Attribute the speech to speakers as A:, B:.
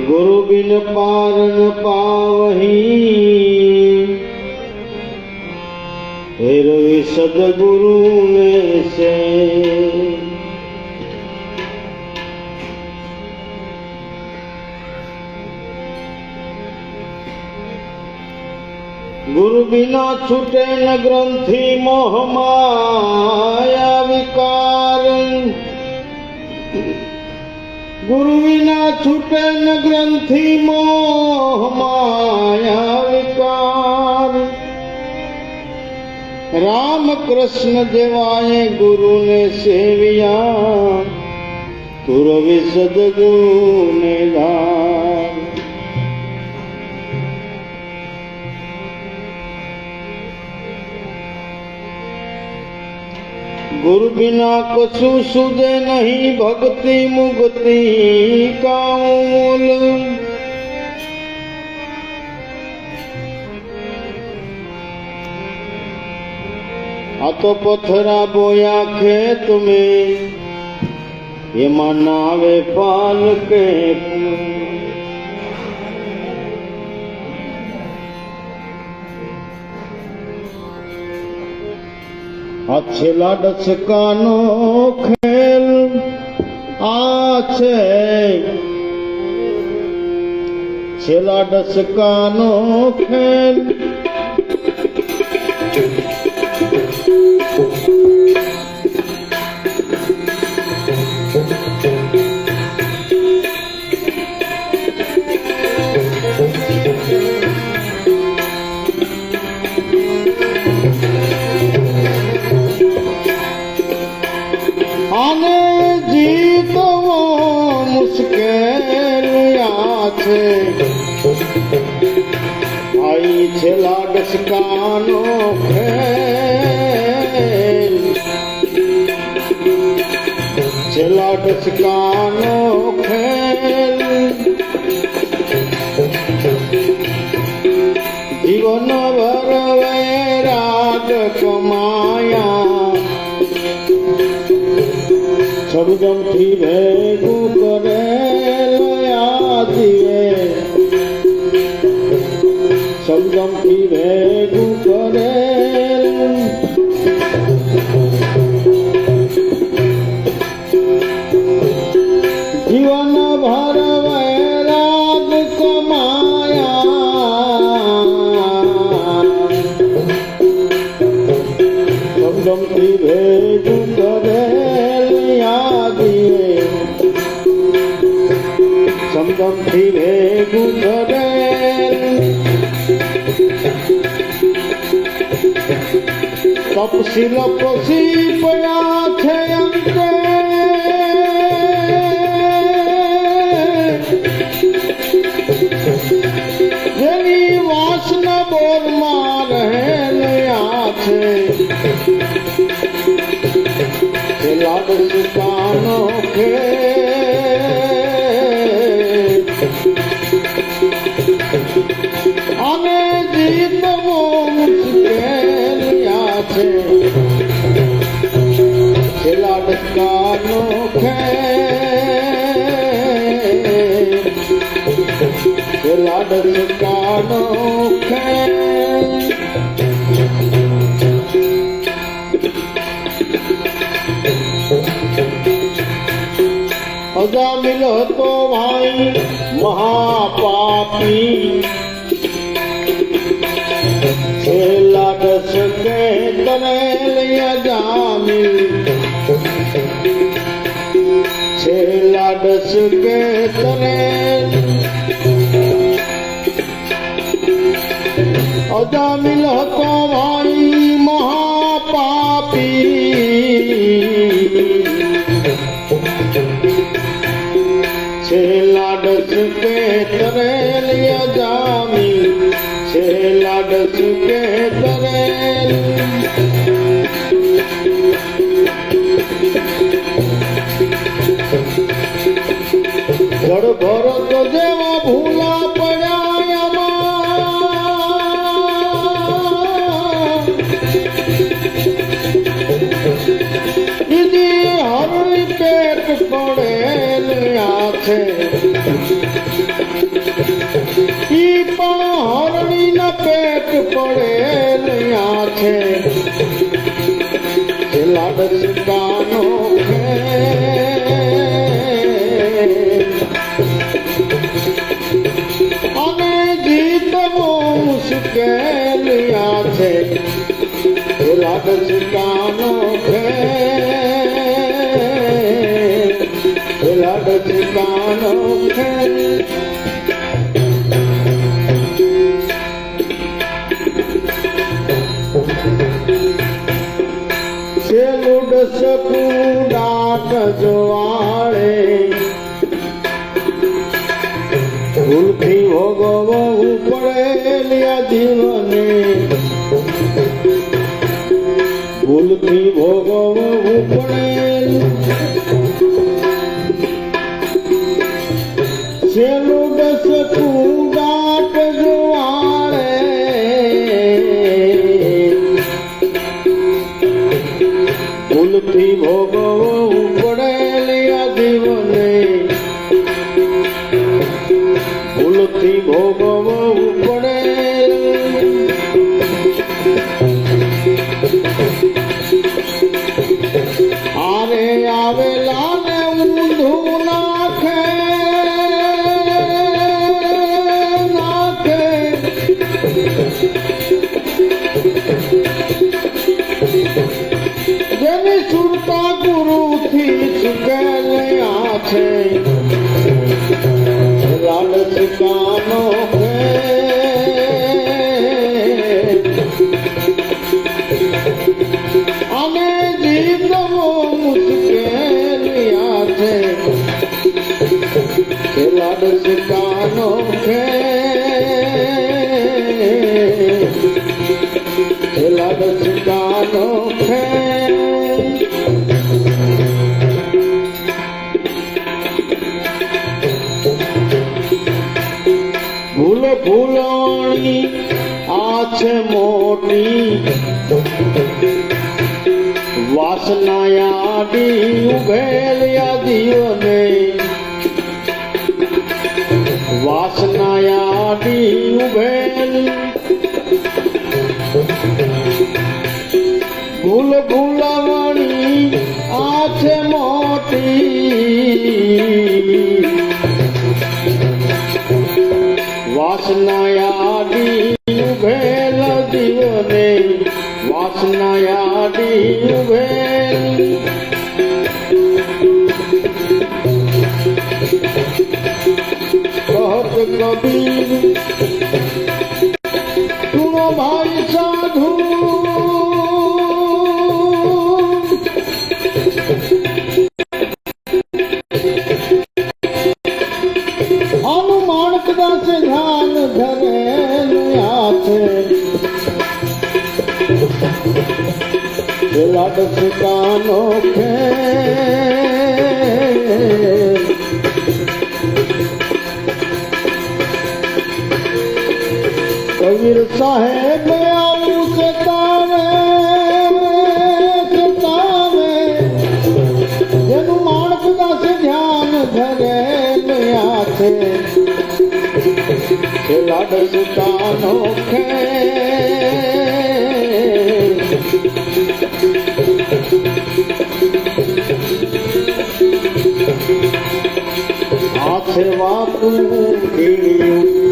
A: गुरु बिन पार न पावही, हेरवी सदगुरु ने से। गुरु बिना छूटे न ग्रंथि मोह माया विकार, गुरु बिना छूटे न ग्रंथि मोह माया विकार। राम कृष्ण जेवाए गुरु ने सेविया, तुरवि सदगुरु ने धार। गुरु बिना कछु सुधे नहीं, भक्ति मुक्ति का मूल। आ तो पत्थरा बोया खेत में, ये मनावे पाल के छेला डचकानो खेल आछे, छेला डचकानो खेल। आई छेला डचकानो खेल, छेला डचकानो खेल। जीवन भर वैराग कमाया, शब्दम थी भेगू करे लया दिए, शब्दम थी भेगू करे। जीवन भर वैराग कमाया, शब्दम थी भेगू करे लया दिए, शब्दम थी भेगू करे। तपशील पसी पया छे अंते, जेनी वासना बोर मार रहलया छे। छेला डचकानो खेल, आने जीतवो मुश्किल छे। छेला डचकानो खेल, छेला डचकानो खेल। अजामिल तो भाई महापापी, छेला डचके तरेल अजामिल, छेला डचके तरेल। अजामिल तो भाई महापापी, छेला डचके तरेल अजामिल, छेला डचके तरेल। जड़ भरत जेवा भूला पड़ा हर पेट पड़े પડેલિયા છે લાડચકાનો અને જીતવો મુશ્કેલિયા છે લાડચકાનો લાડચકાનો છેલું ડસકું ડાટ જવાળે ભૂલથી ભોગવવું પડેલિયા જીવને ભૂલથી ભોગવવું પડેલ છેલું ડસકું ડાટ જવાળે ભૂલથી ભોગવવું પડેલિયા જીવને ભૂલથી ભોગવવું પડેલ આરે આવેલા ને ઊંધું નાખે જેની સુરતા ગુરુથી ચૂકેલિયા છે લાડચકાનો અને જીતવો મુશ્કેલિયા છે લાડચકાનો લાડચકાનો ભૂલ ભૂલણી આ છે મોટી વાસનાયાડી ઉભેલિયા જીવને વાસનાયાડી ઉભેલ ભૂલ ભૂલવણી આ છે મોટી વાસનાયાડી ઉભેલ જીવને વાસનાયાડી ઉભેલ કહત કબીર સુનો ભાઈ સાધુ હનુમાન કદાચ ધ્યાન ધરેલિયા છે લાડચકાનો કબીર સાહેબ આવું સતાવે જેનું માણસ કદાચ ધ્યાન ધરેલિયા છે લાડચકાનો હાથે વાપરું